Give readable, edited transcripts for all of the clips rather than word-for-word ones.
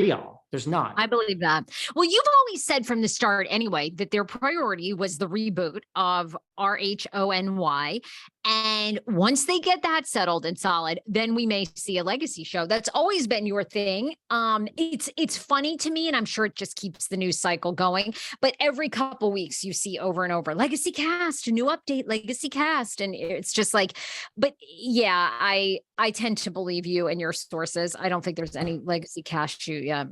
real. There's none. I believe that. Well, you've always said from the start anyway, that their priority was the reboot of RHONY. And once they get that settled and solid, then we may see a legacy show. That's always been your thing. It's funny to me, and I'm sure it just keeps the news cycle going. But every couple weeks you see over and over, legacy cast, new update, legacy cast. And it's just like, but yeah, I tend to believe you and your sources. I don't think there's any legacy cast shoot yet.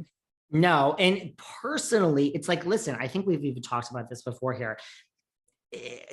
No. And personally, it's like, listen, I think we've even talked about this before here.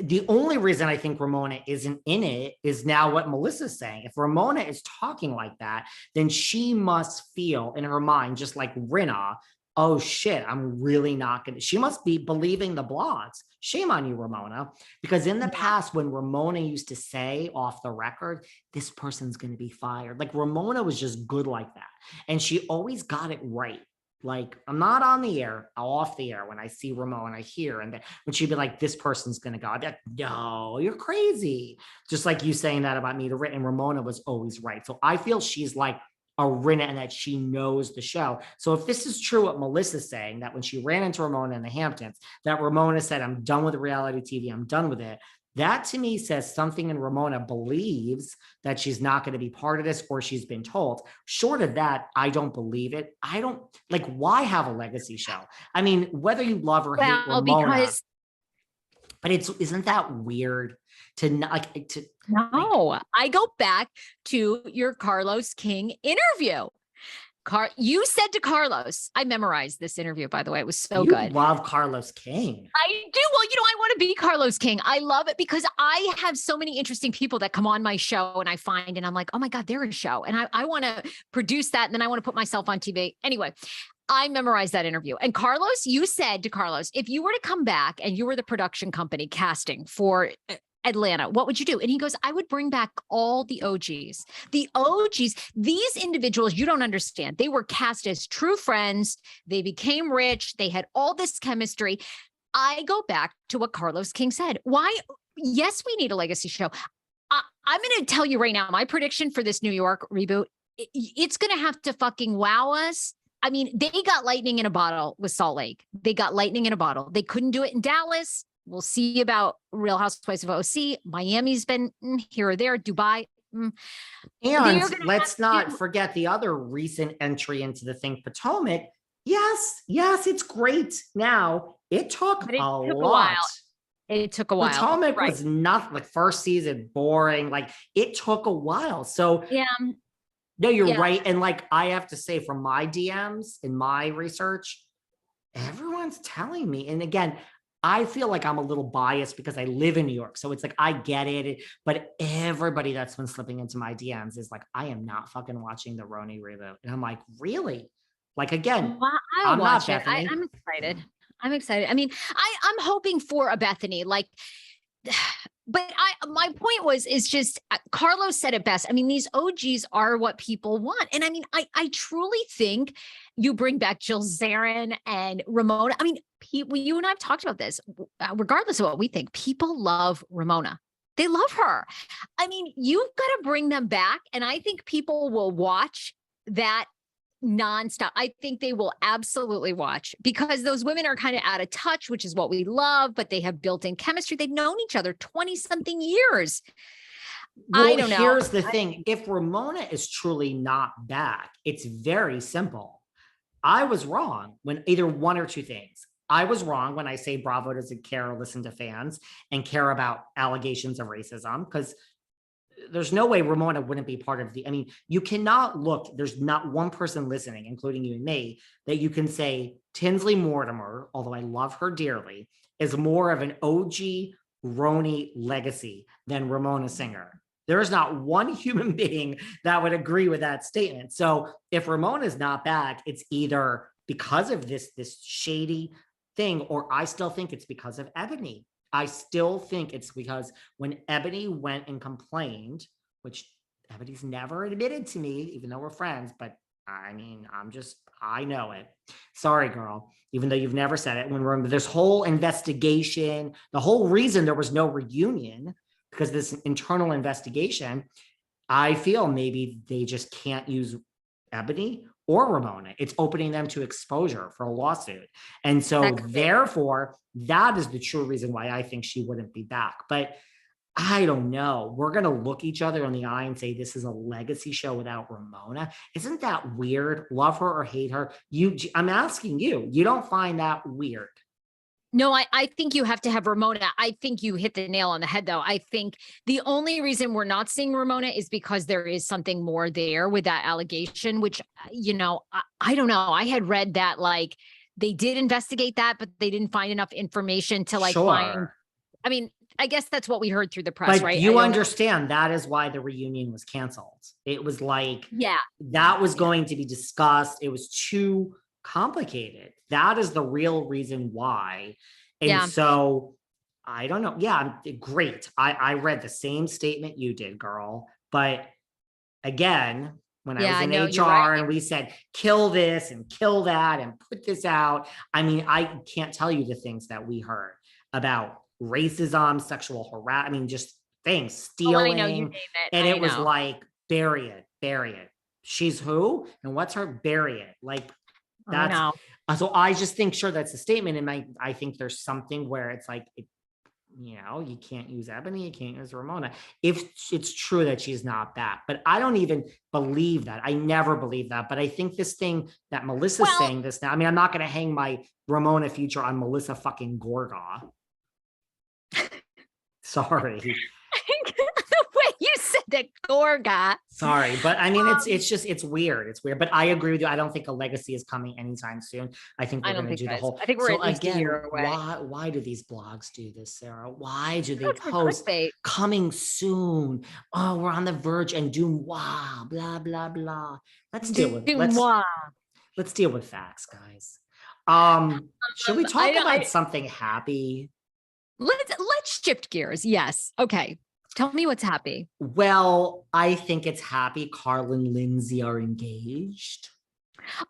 The only reason I think Ramona isn't in it is now what Melissa's saying. If Ramona is talking like that, then she must feel in her mind, just like Rinna, oh shit, I'm really not going to, she must be believing the blogs. Shame on you, Ramona. Because in the past, when Ramona used to say off the record, this person's going to be fired. Like Ramona was just good like that. And she always got it right. Like, I'm not on the air, I'm off the air when I see Ramona here. And then when she'd be like, this person's going to go, I'd be like, no, you're crazy. Just like you saying that about me to Rinna, and Ramona was always right. So I feel she's like a Rinna and that she knows the show. So if this is true, what Melissa's saying, that when she ran into Ramona in the Hamptons, that Ramona said, I'm done with reality TV, I'm done with it. That to me says something in Ramona believes that she's not going to be part of this, or she's been told. Short of that, I don't believe it. I don't like, why have a legacy show? I mean, whether you love or hate Ramona, but isn't that weird to not like to? No, I go back to your Carlos King interview. You said to Carlos, I memorized this interview, by the way. It was so good. Love Carlos King. I do. Well, I want to be Carlos King. I love it because I have so many interesting people that come on my show and I find, and I'm like, oh my God, they're a show. And I want to produce that. And then I want to put myself on TV. Anyway, I memorized that interview. And Carlos, you said to Carlos, if you were to come back and you were the production company casting for Atlanta, what would you do? And he goes, I would bring back all the OGs. The OGs, these individuals, you don't understand. They were cast as true friends. They became rich. They had all this chemistry. I go back to what Carlos King said. Why? Yes, we need a legacy show. I'm going to tell you right now, my prediction for this New York reboot, it's going to have to fucking wow us. I mean, they got lightning in a bottle with Salt Lake. They got lightning in a bottle. They couldn't do it in Dallas. We'll see about Real Housewives of OC. Miami's been here or there. Dubai. And let's not forget the other recent entry into the thing, Potomac. Yes, it's great. Now, it took a lot. It took a while. Potomac was not like first season boring. Like it took a while. So yeah. No, you're right. And like I have to say, from my DMs in my research, everyone's telling me. And again, I feel like I'm a little biased because I live in New York. So it's like, I get it. But everybody that's been slipping into my DMs is like, I am not fucking watching the RHONY reboot. And I'm like, really? Like, again, well, I'm not Bethany. I'm excited. I'm excited. I mean, I'm hoping for a Bethany, like, but my point is just Carlos said it best. I mean, these OGs are what people want. And I mean, I truly think you bring back Jill Zarin and Ramona. I mean, you and I have talked about this, regardless of what we think, people love Ramona. They love her. I mean, you've got to bring them back. And I think people will watch that nonstop. I think they will absolutely watch because those women are kind of out of touch, which is what we love, but they have built-in chemistry. They've known each other 20 something years. Well, I don't know. Here's the thing. If Ramona is truly not back, it's very simple. I was wrong when either one or two things. I was wrong when I say Bravo doesn't care or listen to fans and care about allegations of racism, because there's no way Ramona wouldn't be part of I mean, you cannot look, there's not one person listening, including you and me, that you can say Tinsley Mortimer, although I love her dearly, is more of an OG RHONY legacy than Ramona Singer. There is not one human being that would agree with that statement. So if Ramona's not back, it's either because of this shady thing, or I still think it's because of Ebony. I still think it's because when Ebony went and complained, which Ebony's never admitted to me, even though we're friends, but I mean, I know it. Sorry, girl, even though you've never said it. When we're in this whole investigation, the whole reason there was no reunion, because this internal investigation, I feel maybe they just can't use Ebony, or Ramona. It's opening them to exposure for a lawsuit. And so That could be. therefore, that is the true reason why I think she wouldn't be back. But I don't know. We're going to look each other in the eye and say, this is a legacy show without Ramona. Isn't that weird? Love her or hate her? I'm asking you, you don't find that weird? No, I think you have to have Ramona. I think you hit the nail on the head, though. I think the only reason we're not seeing Ramona is because there is something more there with that allegation, which, I don't know. I had read that like they did investigate that, but they didn't find enough information to like find. I mean, I guess that's what we heard through the press, But right? you understand that is why the reunion was canceled. It was like, that was going to be discussed. It was too complicated. That is the real reason why. And so I don't know. Yeah, great. I read the same statement you did, girl. But again, when I was in HR and we said, kill this and kill that and put this out. I mean, I can't tell you the things that we heard about racism, sexual harassment. I mean, just things, stealing. I know, you name it. And it was like, bury it. She's who? And what's her? Bury it. Like, that's so I just think, sure, that's a statement. And I think there's something where it's like, you can't use Ebony, you can't use Ramona if it's true that she's not back. But I don't even believe that. I never believe that. But I think this thing that Melissa's saying this now, I mean, I'm not going to hang my Ramona future on Melissa fucking Gorga. Sorry. The way you said that, Gorga. Sorry, but I mean, it's weird. It's weird, but I agree with you. I don't think a legacy is coming anytime soon. I think we're going to do the whole. I think we're at least a year away. Why do these blogs do this, Sarah? Why do they post coming soon? Oh, we're on the verge and blah blah blah. Let's deal with facts, guys. Should we talk about something happy? Let's shift gears. Yes. Okay. Tell me what's happy. Well, I think it's happy. Carl and Lindsay are engaged.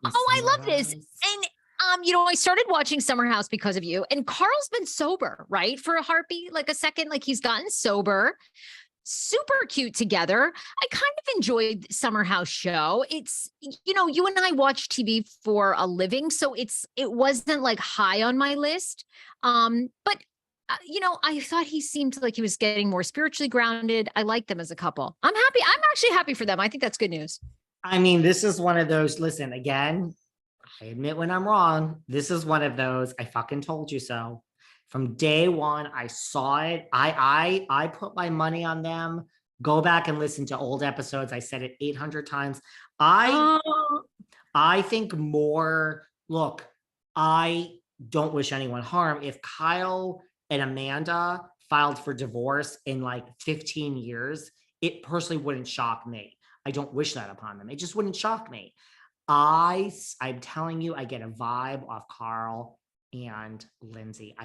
I love this. And I started watching Summer House because of you. And Carl's been sober, right? For a heartbeat, like a second, like he's gotten sober. Super cute together. I kind of enjoyed Summer House show. It's, you and I watch TV for a living, so it wasn't like high on my list. But I thought he seemed like he was getting more spiritually grounded. I like them as a couple. I'm happy. I'm actually happy for them. I think that's good news. I mean, this is one of those, listen, again, I admit when I'm wrong. This is one of those, I fucking told you so. From day one, I saw it. I put my money on them. Go back and listen to old episodes. I said it 800 times. I think more, look, I don't wish anyone harm. If Kyle and Amanda filed for divorce in like 15 years, it personally wouldn't shock me. I don't wish that upon them. It just wouldn't shock me. I'm telling you, I get a vibe off Carl and Lindsay.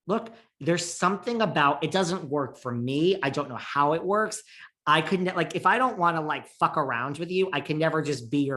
Look, there's something about, it doesn't work for me. I don't know how it works. I couldn't, like, if I don't want to like fuck around with you, I can never just be your